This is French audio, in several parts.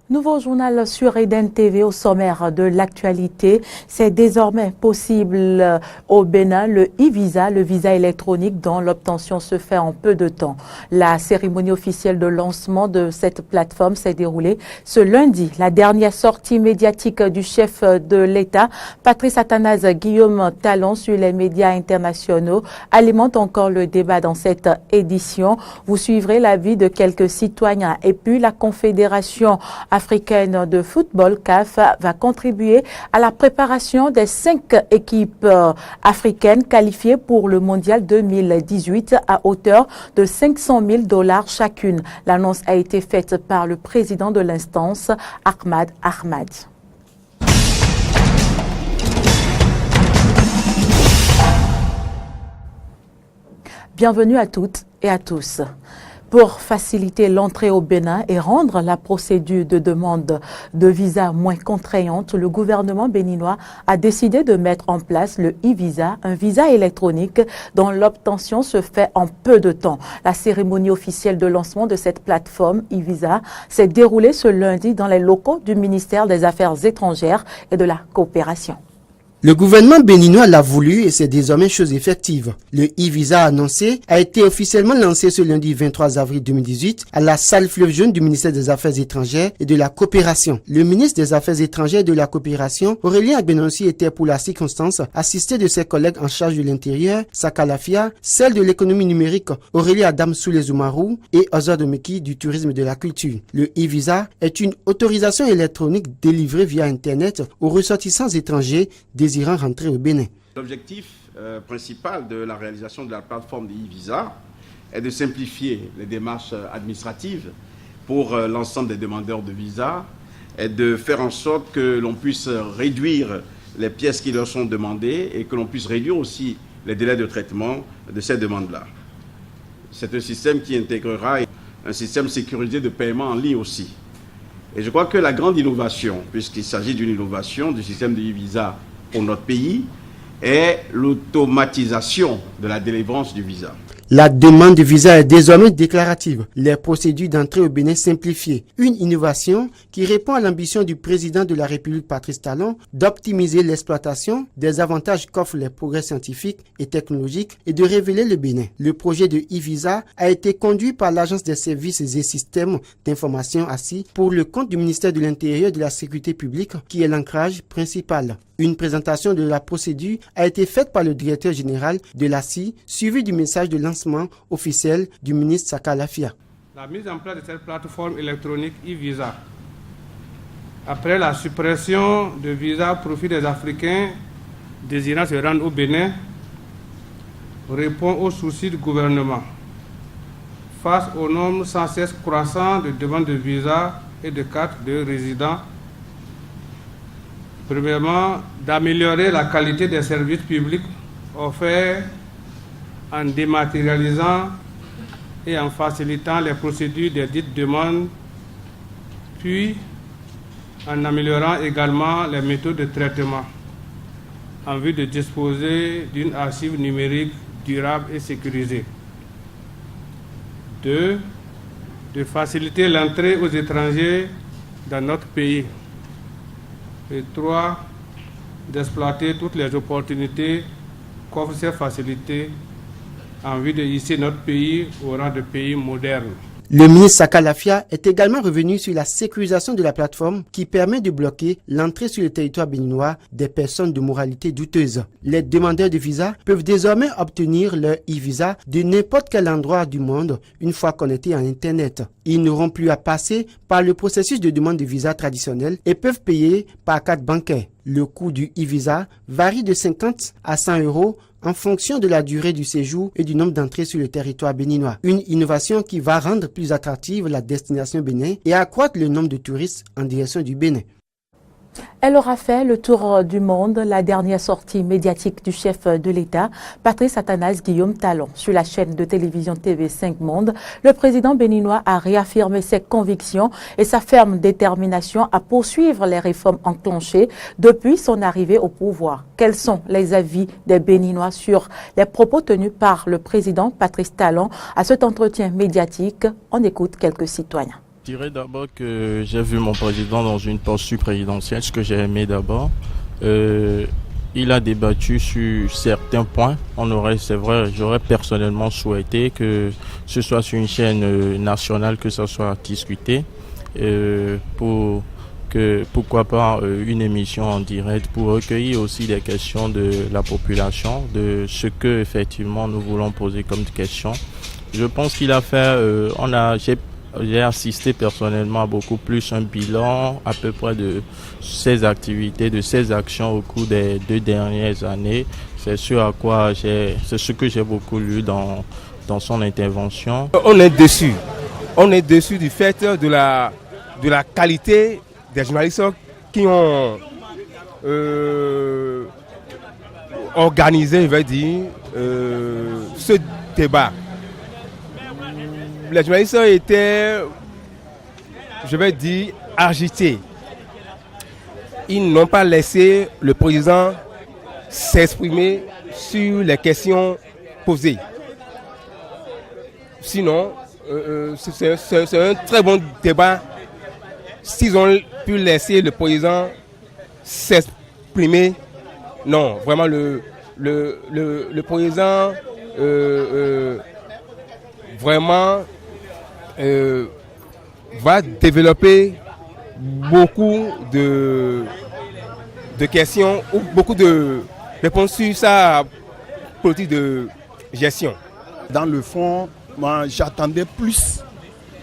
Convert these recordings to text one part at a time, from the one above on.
Nouveau journal sur Eden TV au sommaire de l'actualité. C'est désormais possible au Bénin le e-visa, le visa électronique dont l'obtention se fait en peu de temps. La cérémonie officielle de lancement de cette plateforme s'est déroulée ce lundi. La dernière sortie médiatique du chef de l'État, Patrice Athanase Guillaume Talon, sur les médias internationaux alimente encore le débat dans cette édition. Vous suivrez l'avis de quelques citoyens et puis la Confédération africaine de football, CAF, va contribuer à la préparation des 5 équipes africaines qualifiées pour le mondial 2018 à hauteur de 500 000 $ chacune. L'annonce a été faite par le président de l'instance, Ahmad Ahmad. Bienvenue à toutes et à tous. Pour faciliter l'entrée au Bénin et rendre la procédure de demande de visa moins contraignante, le gouvernement béninois a décidé de mettre en place le e-visa, un visa électronique dont l'obtention se fait en peu de temps. La cérémonie officielle de lancement de cette plateforme e-visa s'est déroulée ce lundi dans les locaux du ministère des Affaires étrangères et de la coopération. Le gouvernement béninois l'a voulu et c'est désormais chose effective. Le e-visa annoncé a été officiellement lancé ce lundi 23 avril 2018 à la salle Fleuve Jaune du ministère des Affaires étrangères et de la coopération. Le ministre des Affaires étrangères et de la coopération, Aurélien Agbenonsi, était pour la circonstance assisté de ses collègues en charge de l'intérieur, Saka Lafia, celle de l'économie numérique, Aurélie Adam Soulezoumarou et Ozar Domeki du tourisme et de la culture. Le e-visa est une autorisation électronique délivrée via Internet aux ressortissants étrangers désirant rentrer au Bénin. L'objectif principal de la réalisation de la plateforme de e-visa est de simplifier les démarches administratives pour l'ensemble des demandeurs de visa et de faire en sorte que l'on puisse réduire les pièces qui leur sont demandées et que l'on puisse réduire aussi les délais de traitement de ces demandes-là. C'est un système qui intégrera un système sécurisé de paiement en ligne aussi. Et je crois que la grande innovation, puisqu'il s'agit d'une innovation du système de e-visa pour notre pays, est l'automatisation de la délivrance du visa. La demande de visa est désormais déclarative. Les procédures d'entrée au Bénin simplifiées. Une innovation qui répond à l'ambition du président de la République, Patrice Talon, d'optimiser l'exploitation des avantages qu'offrent les progrès scientifiques et technologiques et de révéler le Bénin. Le projet de e-visa a été conduit par l'Agence des services et systèmes d'information ASSI pour le compte du ministère de l'Intérieur et de la Sécurité publique qui est l'ancrage principal. Une présentation de la procédure a été faite par le directeur général de l'ASSI, suivi du message de lancement officiel du ministre Saka Lafia. La mise en place de cette plateforme électronique e-visa, après la suppression de visa au profit des Africains désirant se rendre au Bénin, répond aux soucis du gouvernement face au nombre sans cesse croissant de demandes de visa et de cartes de résidents. Premièrement, d'améliorer la qualité des services publics offerts en dématérialisant et en facilitant les procédures des dites demandes, puis en améliorant également les méthodes de traitement en vue de disposer d'une archive numérique durable et sécurisée. 2. De faciliter l'entrée aux étrangers dans notre pays. Et 3, d'exploiter toutes les opportunités qu'offrent ces facilités en vue de hisser notre pays au rang de pays moderne. Le ministre Saka Lafia est également revenu sur la sécurisation de la plateforme qui permet de bloquer l'entrée sur le territoire béninois des personnes de moralité douteuse. Les demandeurs de visa peuvent désormais obtenir leur e-visa de n'importe quel endroit du monde une fois connectés à Internet. Ils n'auront plus à passer par le processus de demande de visa traditionnel et peuvent payer par carte bancaire. Le coût du e-visa varie de 50 à 100 € en fonction de la durée du séjour et du nombre d'entrées sur le territoire béninois. Une innovation qui va rendre plus attractive la destination Bénin et accroître le nombre de touristes en direction du Bénin. Elle aura fait le tour du monde, la dernière sortie médiatique du chef de l'État, Patrice Athanase Guillaume Talon. Sur la chaîne de télévision TV5 Monde, le président béninois a réaffirmé ses convictions et sa ferme détermination à poursuivre les réformes enclenchées depuis son arrivée au pouvoir. Quels sont les avis des Béninois sur les propos tenus par le président Patrice Talon à cet entretien médiatique? On écoute quelques citoyens. dirais d'abord que j'ai vu mon président dans une posture présidentielle, ce que j'ai aimé d'abord. Il a débattu sur certains points. C'est vrai, j'aurais personnellement souhaité que ce soit sur une chaîne nationale que ça soit discuté. Pourquoi pas une émission en direct pour recueillir aussi des questions de la population, de ce que effectivement nous voulons poser comme question. Je pense qu'il a fait, j'ai assisté personnellement à beaucoup plus un bilan à peu près de ses activités, de ses actions au cours des 2 dernières années. C'est ce que j'ai beaucoup lu dans son intervention. On est déçu du fait de la qualité des journalistes qui ont organisé, je vais dire, ce débat. Les journalistes étaient, je vais dire, agités. Ils n'ont pas laissé le président s'exprimer sur les questions posées. Sinon, c'est un très bon débat s'ils ont pu laisser le président s'exprimer. Non, vraiment le président vraiment va développer beaucoup de questions ou beaucoup de réponses sur sa politique de gestion. Dans le fond, moi j'attendais plus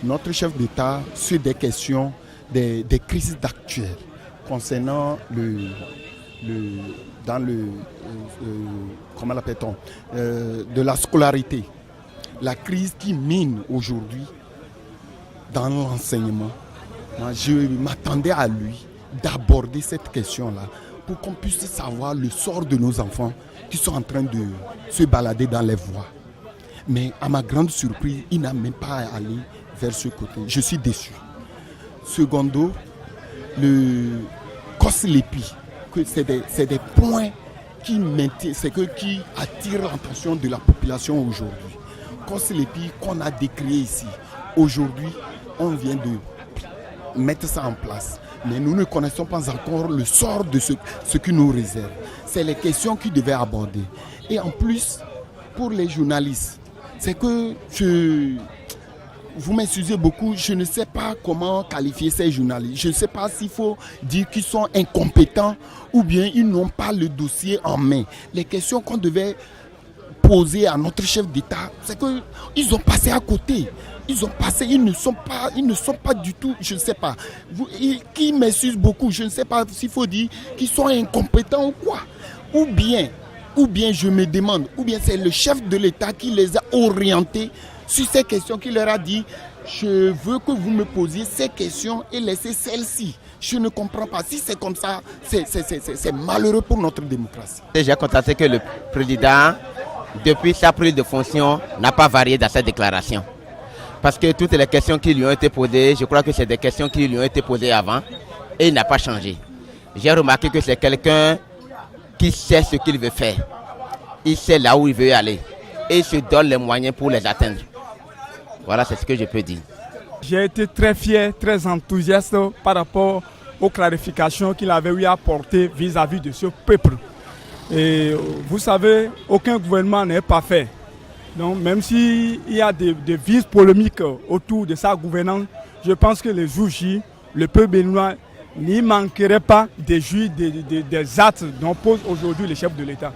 notre chef d'État sur des questions des crises actuelles concernant comment l'appelle-t-on, de la scolarité. La crise qui mine aujourd'hui dans l'enseignement. Moi, je m'attendais à lui d'aborder cette question-là pour qu'on puisse savoir le sort de nos enfants qui sont en train de se balader dans les voies. Mais à ma grande surprise, il n'a même pas allé vers ce côté. Je suis déçu. Secondo, le COSLEPI, c'est des points qui attirent l'attention de la population aujourd'hui. COSLEPI qu'on a décrié ici. Aujourd'hui, on vient de mettre ça en place. Mais nous ne connaissons pas encore le sort de ce qui nous réserve. C'est les questions qu'ils devaient aborder. Et en plus, pour les journalistes, c'est que vous m'excusez beaucoup, je ne sais pas comment qualifier ces journalistes. Je ne sais pas s'il faut dire qu'ils sont incompétents ou bien ils n'ont pas le dossier en main. Les questions qu'on devait poser à notre chef d'État, c'est qu'ils ont passé à côté. Ils ne sont pas du tout, je ne sais pas. Qui m'excuse beaucoup, je ne sais pas s'il faut dire qu'ils sont incompétents ou quoi. Ou bien je me demande, ou bien c'est le chef de l'État qui les a orientés sur ces questions, qui leur a dit je veux que vous me posiez ces questions et laissez celles-ci. Je ne comprends pas. Si c'est comme ça, c'est malheureux pour notre démocratie. J'ai constaté que le président, depuis sa prise de fonction, n'a pas varié dans sa déclaration. Parce que toutes les questions qui lui ont été posées, je crois que c'est des questions qui lui ont été posées avant et il n'a pas changé. J'ai remarqué que c'est quelqu'un qui sait ce qu'il veut faire. Il sait là où il veut aller et il se donne les moyens pour les atteindre. Voilà, c'est ce que je peux dire. J'ai été très fier, très enthousiaste par rapport aux clarifications qu'il avait eu à apporter vis-à-vis de ce peuple. Et vous savez, aucun gouvernement n'est parfait. Donc même s'il y a des vices polémiques autour de sa gouvernance, je pense que les jours J, le peuple béninois n'y manquerait pas des actes dont pose aujourd'hui le chef de l'État.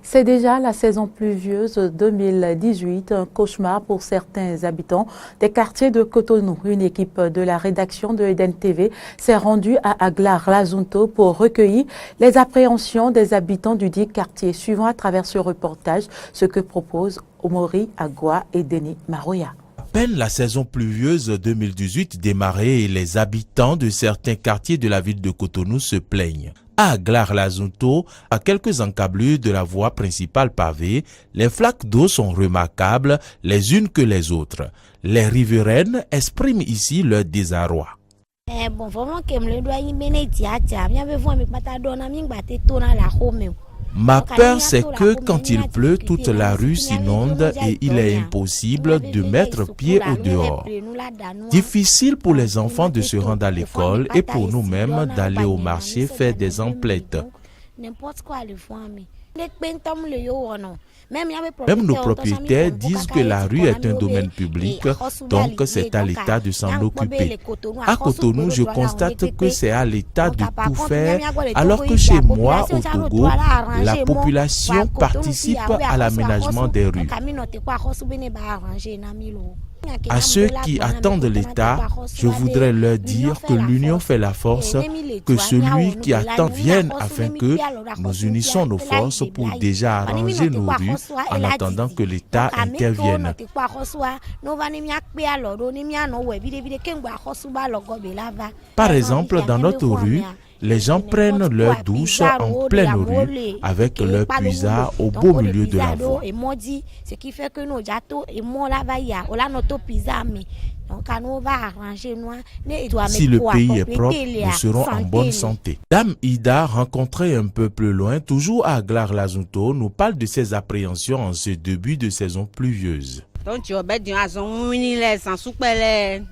C'est déjà la saison pluvieuse 2018, un cauchemar pour certains habitants des quartiers de Cotonou. Une équipe de la rédaction de Eden TV s'est rendue à Aglar-Lazunto pour recueillir les appréhensions des habitants du dit quartier. Suivant à travers ce reportage ce que proposent Omori Agua et Denis Maroya. À peine la saison pluvieuse 2018 démarrée et les habitants de certains quartiers de la ville de Cotonou se plaignent. À Aglar-Lazunto, à quelques encablures de la voie principale pavée, les flaques d'eau sont remarquables les unes que les autres. Les riveraines expriment ici leur désarroi. Ma peur, c'est que quand il pleut, toute la rue s'inonde et il est impossible de mettre pied au dehors. Difficile pour les enfants de se rendre à l'école et pour nous-mêmes d'aller au marché faire des emplettes. Même nos propriétaires disent que la rue est un domaine public, donc c'est à l'État de s'en occuper. À Cotonou, je constate que c'est à l'État de tout faire, alors que chez moi, au Togo, la population participe à l'aménagement des rues. À ceux qui attendent l'État, je voudrais leur dire que l'union fait la force, que celui qui attend vienne afin que nous unissons nos forces pour déjà arranger nos rues en attendant que l'État intervienne. Par exemple, dans notre rue, les gens prennent leur douche en pleine rue avec leur puisard au beau milieu de la voie. Si le pays est propre, nous serons en bonne santé. Dame Ida, rencontrée un peu plus loin, toujours à Aglar-Lazunto, nous parle de ses appréhensions en ce début de saison pluvieuse.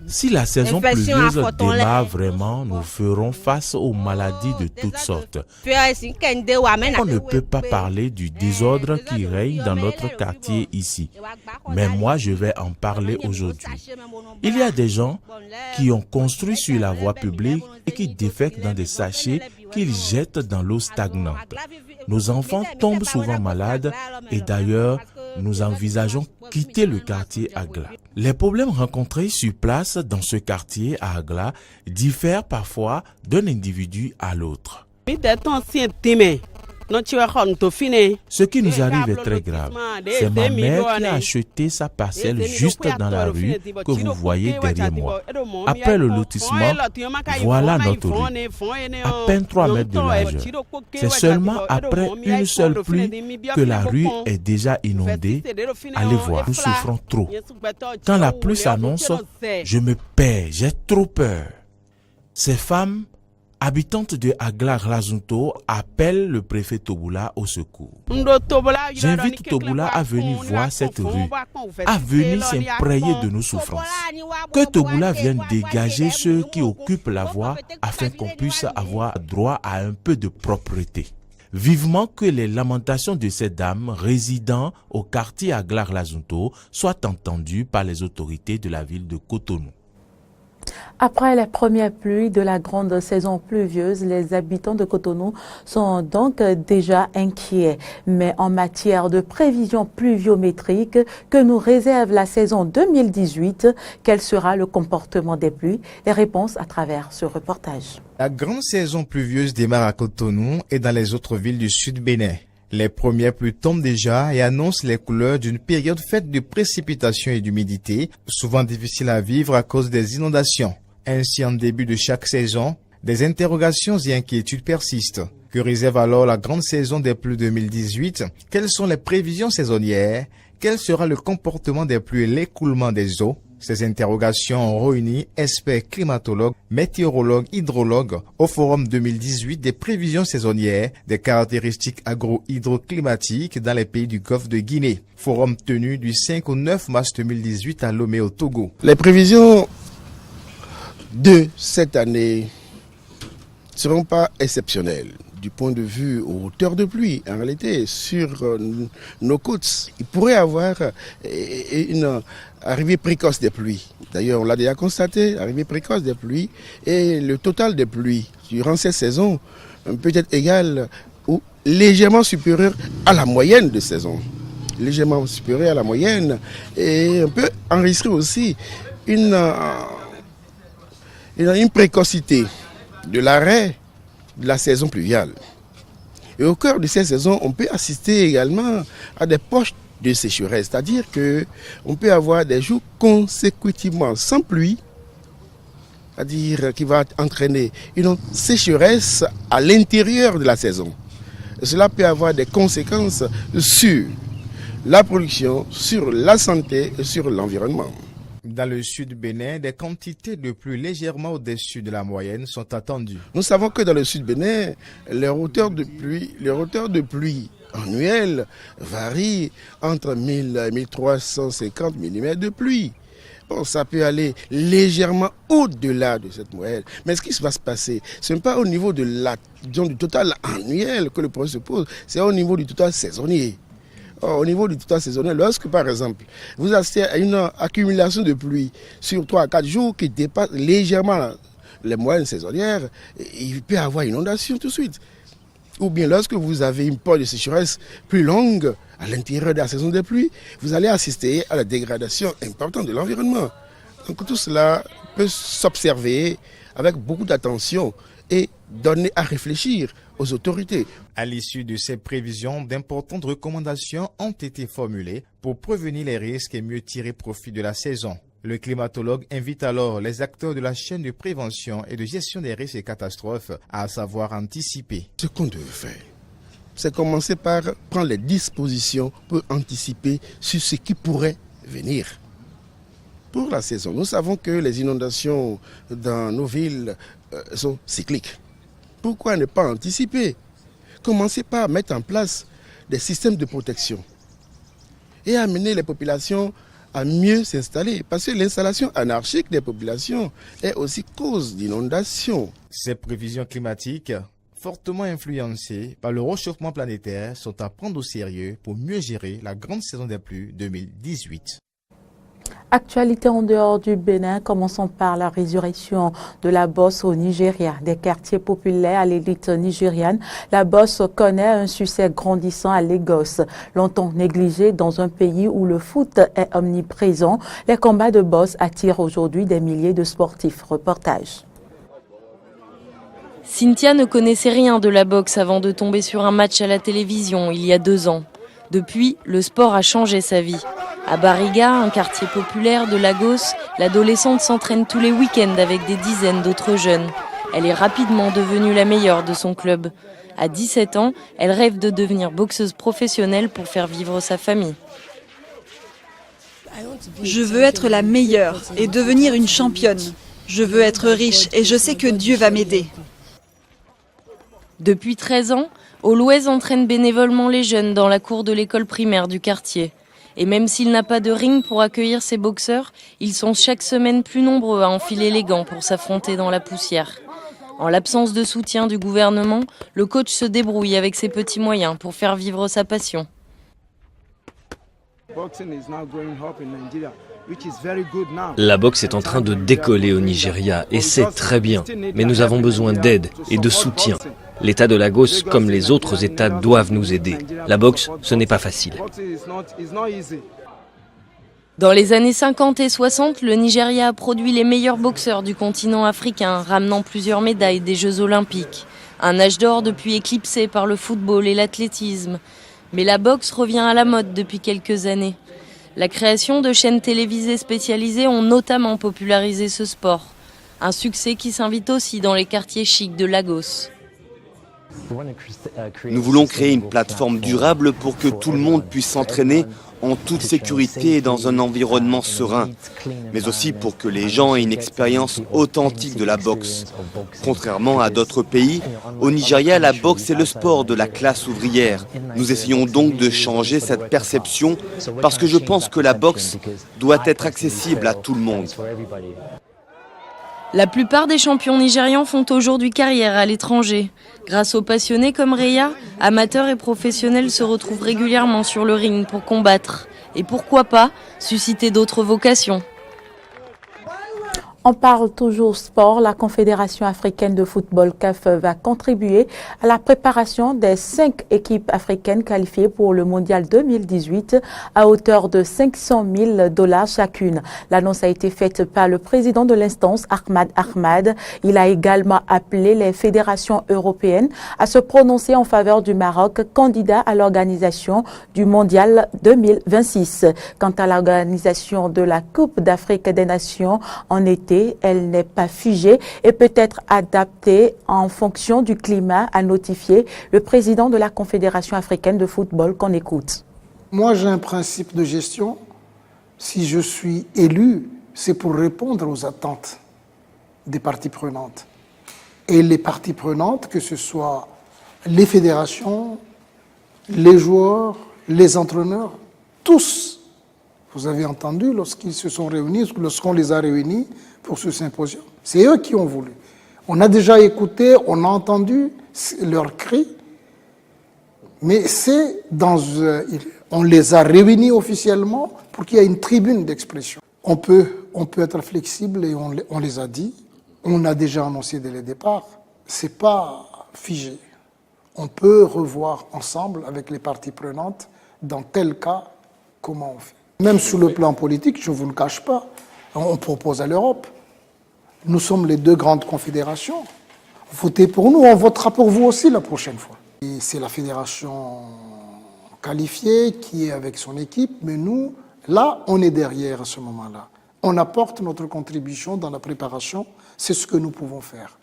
Si la saison pluvieuse démarre vraiment, nous ferons face aux maladies de toutes sortes. On ne peut pas parler du désordre qui règne dans notre quartier ici. Mais moi, je vais en parler aujourd'hui. Il y a des gens qui ont construit sur la voie publique et qui défèquent dans des sachets qu'ils jettent dans l'eau stagnante. Nos enfants tombent souvent malades et d'ailleurs, nous envisageons quitter le quartier Agla. Les problèmes rencontrés sur place dans ce quartier à Agla diffèrent parfois d'un individu à l'autre. Ce qui nous arrive est très grave. C'est ma mère qui a acheté sa parcelle juste dans la rue que vous voyez derrière moi. Après le lotissement, voilà notre rue. À peine 3 mètres de largeur. C'est seulement après une seule pluie que la rue est déjà inondée. Allez voir, nous souffrons trop. Quand la pluie s'annonce, je me perds, j'ai trop peur. Ces femmes habitantes de Aglar-Lazunto appellent le préfet Tobula au secours. J'invite Tobula à venir voir cette rue, à venir s'imprégner de nos souffrances. Que Tobula vienne dégager ceux qui occupent la voie afin qu'on puisse avoir droit à un peu de propreté. Vivement que les lamentations de ces dames résidant au quartier Aglar-Lazunto soient entendues par les autorités de la ville de Cotonou. Après les premières pluies de la grande saison pluvieuse, les habitants de Cotonou sont donc déjà inquiets. Mais en matière de prévision pluviométrique que nous réserve la saison 2018, quel sera le comportement des pluies? Les réponses à travers ce reportage. La grande saison pluvieuse démarre à Cotonou et dans les autres villes du sud Bénin. Les premières pluies tombent déjà et annoncent les couleurs d'une période faite de précipitations et d'humidité, souvent difficile à vivre à cause des inondations. Ainsi, en début de chaque saison, des interrogations et inquiétudes persistent. Que réserve alors la grande saison des pluies 2018? Quelles sont les prévisions saisonnières? Quel sera le comportement des pluies et l'écoulement des eaux? Ces interrogations ont réuni experts climatologues, météorologues, hydrologues au Forum 2018 des prévisions saisonnières des caractéristiques agro-hydroclimatiques dans les pays du Golfe de Guinée. Forum tenu du 5 au 9 mars 2018 à Lomé au Togo. Les prévisions de cette année ne seront pas exceptionnelles du point de vue hauteur de pluie. En réalité, sur nos côtes, il pourrait y avoir une arrivée précoce des pluies. D'ailleurs, on l'a déjà constaté, arrivée précoce des pluies, et le total des pluies durant cette saison peut être égal ou légèrement supérieur à la moyenne de saison. Légèrement supérieur à la moyenne, et on peut enregistrer aussi une précocité de l'arrêt de la saison pluviale. Et au cœur de cette saison, on peut assister également à des poches de sécheresse, c'est-à-dire qu'on peut avoir des jours consécutivement sans pluie, c'est-à-dire qui va entraîner une sécheresse à l'intérieur de la saison. Et cela peut avoir des conséquences sur la production, sur la santé et sur l'environnement. Dans le sud Bénin, des quantités de pluie légèrement au-dessus de la moyenne sont attendues. Nous savons que dans le sud Bénin, les hauteurs de pluie annuelles varient entre 1000 et 1350 mm de pluie. Bon, ça peut aller légèrement au-delà de cette moyenne. Mais ce qui va se passer, ce n'est pas au niveau du total annuel que le problème se pose, c'est au niveau du total saisonnier. Au niveau du total saisonnier, lorsque par exemple, vous assistez à une accumulation de pluie sur 3 à 4 jours qui dépasse légèrement les moyennes saisonnières, il peut y avoir inondation tout de suite. Ou bien lorsque vous avez une période de sécheresse plus longue à l'intérieur de la saison des pluies, vous allez assister à la dégradation importante de l'environnement. Donc tout cela peut s'observer avec beaucoup d'attention et donner à réfléchir aux autorités. À l'issue de ces prévisions, d'importantes recommandations ont été formulées pour prévenir les risques et mieux tirer profit de la saison. Le climatologue invite alors les acteurs de la chaîne de prévention et de gestion des risques et catastrophes à savoir anticiper. Ce qu'on devait faire, c'est commencer par prendre les dispositions pour anticiper sur ce qui pourrait venir. Pour la saison, nous savons que les inondations dans nos villes sont cycliques. Pourquoi ne pas anticiper? Commencer par mettre en place des systèmes de protection et amener les populations à mieux s'installer, parce que l'installation anarchique des populations est aussi cause d'inondations. Ces prévisions climatiques, fortement influencées par le réchauffement planétaire, sont à prendre au sérieux pour mieux gérer la grande saison des pluies 2018. Actualité en dehors du Bénin, commençons par la résurrection de la boxe au Nigeria. Des quartiers populaires à l'élite nigériane, la boxe connaît un succès grandissant à Lagos. Longtemps négligé dans un pays où le foot est omniprésent, les combats de boxe attirent aujourd'hui des milliers de sportifs. Reportage. Cynthia ne connaissait rien de la boxe avant de tomber sur un match à la télévision il y a 2 ans. Depuis, le sport a changé sa vie. À Bariga, un quartier populaire de Lagos, l'adolescente s'entraîne tous les week-ends avec des dizaines d'autres jeunes. Elle est rapidement devenue la meilleure de son club. À 17 ans, elle rêve de devenir boxeuse professionnelle pour faire vivre sa famille. Je veux être la meilleure et devenir une championne. Je veux être riche et je sais que Dieu va m'aider. Depuis 13 ans, Always entraîne bénévolement les jeunes dans la cour de l'école primaire du quartier. Et même s'il n'a pas de ring pour accueillir ses boxeurs, ils sont chaque semaine plus nombreux à enfiler les gants pour s'affronter dans la poussière. En l'absence de soutien du gouvernement, le coach se débrouille avec ses petits moyens pour faire vivre sa passion. La boxe est en train de décoller au Nigeria et c'est très bien, mais nous avons besoin d'aide et de soutien. L'État de Lagos, comme les autres États, doivent nous aider. La boxe, ce n'est pas facile. Dans les années 50 et 60, le Nigeria a produit les meilleurs boxeurs du continent africain, ramenant plusieurs médailles des Jeux Olympiques. Un âge d'or depuis éclipsé par le football et l'athlétisme. Mais la boxe revient à la mode depuis quelques années. La création de chaînes télévisées spécialisées ont notamment popularisé ce sport. Un succès qui s'invite aussi dans les quartiers chics de Lagos. Nous voulons créer une plateforme durable pour que tout le monde puisse s'entraîner en toute sécurité et dans un environnement serein, mais aussi pour que les gens aient une expérience authentique de la boxe. Contrairement à d'autres pays, au Nigeria, la boxe est le sport de la classe ouvrière. Nous essayons donc de changer cette perception parce que je pense que la boxe doit être accessible à tout le monde. La plupart des champions nigérians font aujourd'hui carrière à l'étranger. Grâce aux passionnés comme Reya, amateurs et professionnels se retrouvent régulièrement sur le ring pour combattre. Et pourquoi pas susciter d'autres vocations. On parle toujours sport. La Confédération africaine de football CAF va contribuer à la préparation des 5 équipes africaines qualifiées pour le Mondial 2018 à hauteur de $500 000 chacune. L'annonce a été faite par le président de l'instance, Ahmad Ahmad. Il a également appelé les fédérations européennes à se prononcer en faveur du Maroc, candidat à l'organisation du Mondial 2026. Quant à l'organisation de la Coupe d'Afrique des Nations en été, elle n'est pas figée et peut être adaptée en fonction du climat, a notifié le président de la Confédération africaine de football qu'on écoute. Moi, j'ai un principe de gestion. Si je suis élu, c'est pour répondre aux attentes des parties prenantes. Et les parties prenantes, que ce soit les fédérations, les joueurs, les entraîneurs, tous, vous avez entendu lorsqu'ils se sont réunis, lorsqu'on les a réunis pour ce symposium. C'est eux qui ont voulu. On a déjà écouté, on a entendu leurs cris, mais on les a réunis officiellement pour qu'il y ait une tribune d'expression. On peut être flexible et on les a dit. On a déjà annoncé dès le départ. C'est pas figé. On peut revoir ensemble avec les parties prenantes dans tel cas comment on fait. Même sur le plan politique, je ne vous le cache pas, on propose à l'Europe. Nous sommes les deux grandes confédérations. Votez pour nous, on votera pour vous aussi la prochaine fois. Et c'est la fédération qualifiée qui est avec son équipe, mais nous, là, on est derrière à ce moment-là. On apporte notre contribution dans la préparation, c'est ce que nous pouvons faire.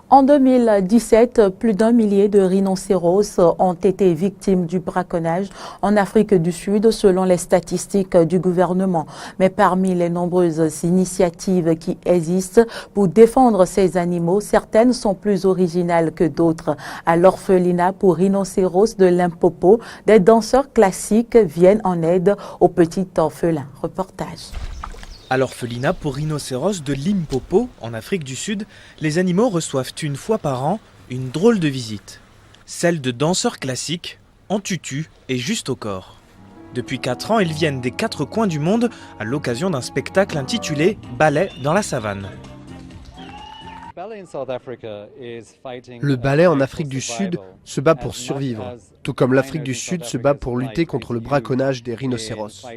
En 2017, plus d'1 millier de rhinocéros ont été victimes du braconnage en Afrique du Sud, selon les statistiques du gouvernement. Mais parmi les nombreuses initiatives qui existent pour défendre ces animaux, certaines sont plus originales que d'autres. À l'orphelinat pour rhinocéros de Limpopo, des danseurs classiques viennent en aide aux petits orphelins. Reportage. À l'orphelinat pour rhinocéros de Limpopo, en Afrique du Sud, les animaux reçoivent une fois par an une drôle de visite. Celle de danseurs classiques, en tutu et juste au corps. Depuis 4 ans, ils viennent des 4 coins du monde à l'occasion d'un spectacle intitulé « Ballet dans la savane ». Le ballet en Afrique du Sud se bat pour survivre, tout comme l'Afrique du Sud se bat pour lutter contre le braconnage des rhinocéros.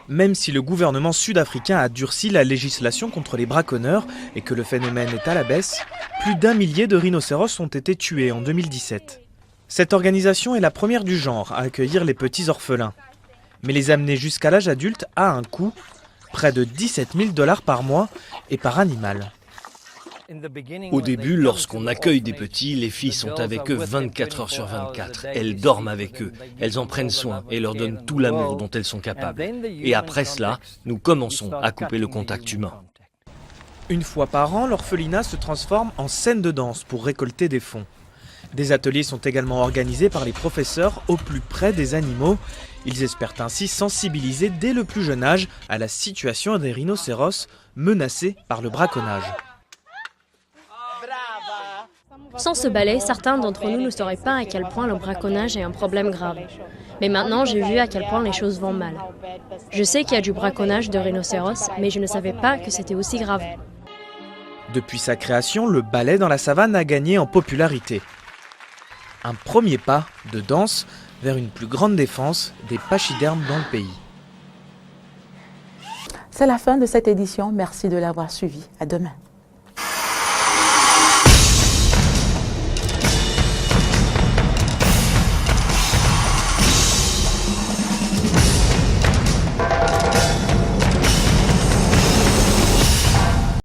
Même si le gouvernement sud-africain a durci la législation contre les braconneurs et que le phénomène est à la baisse, plus d'1 millier de rhinocéros ont été tués en 2017. Cette organisation est la première du genre à accueillir les petits orphelins. Mais les amener jusqu'à l'âge adulte a un coût, près de 17 000 $ par mois et par animal. Au début, lorsqu'on accueille des petits, les filles sont avec eux 24 heures sur 24. Elles dorment avec eux, elles en prennent soin et leur donnent tout l'amour dont elles sont capables. Et après cela, nous commençons à couper le contact humain. Une fois par an, l'orphelinat se transforme en scène de danse pour récolter des fonds. Des ateliers sont également organisés par les professeurs au plus près des animaux. Ils espèrent ainsi sensibiliser dès le plus jeune âge à la situation des rhinocéros menacés par le braconnage. Sans ce ballet, certains d'entre nous ne sauraient pas à quel point le braconnage est un problème grave. Mais maintenant, j'ai vu à quel point les choses vont mal. Je sais qu'il y a du braconnage de rhinocéros, mais je ne savais pas que c'était aussi grave. Depuis sa création, le ballet dans la savane a gagné en popularité. Un premier pas de danse vers une plus grande défense des pachydermes dans le pays. C'est la fin de cette édition. Merci de l'avoir suivi. À demain.